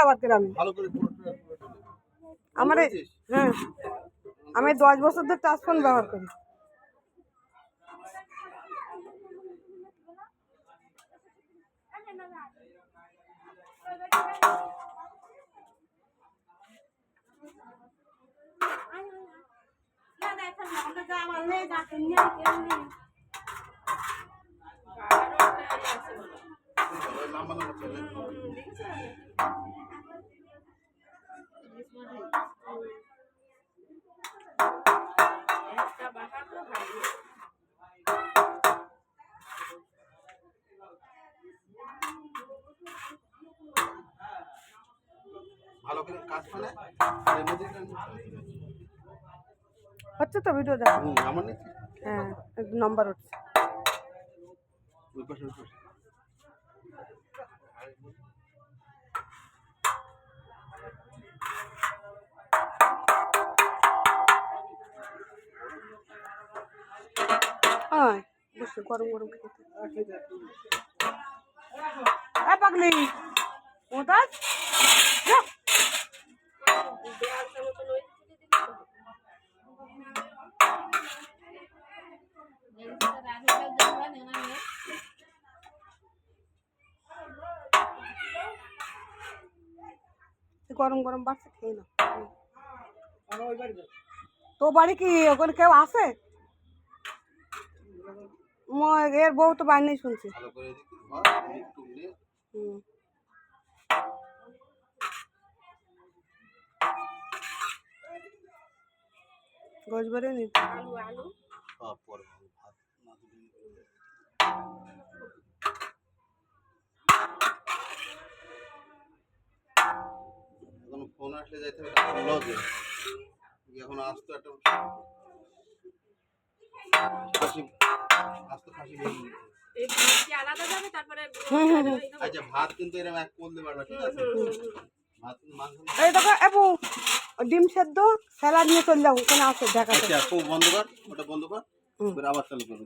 ব্যবহার করি আমি। আমার হ্যাঁ, আমি 10 বছর ধরে টাচ ফোন ব্যবহার করি। ভালো করে কাজ করে হচ্ছে তো ভিডিও দেখো। আমার নেই। হ্যাঁ, নাম্বার হচ্ছে। হ্যাঁ, বসে গরম গরম খেতে। পাগলি ওটাজ গরম গরম বাচ্চা খেয়ে না। তো বাড়ি কি ওখানে কেউ আছে? এর বউ তো বাড়ি নেই শুনছি। গোছবারে নি আলু আলু ফোন আসলে যাইতে হবে এখন আসতো একটা আচ্ছা ভাত কিন্তু এরকম এক করতে পারবা ঠিক আছে ভাত মাংস এই দেখো আপু ডিম সেদ্ধ স্যালাড নিয়ে চলে যাও ওখানে আছে দেখা আচ্ছা বন্ধ কর ওটা বন্ধ কর আবার চালু করো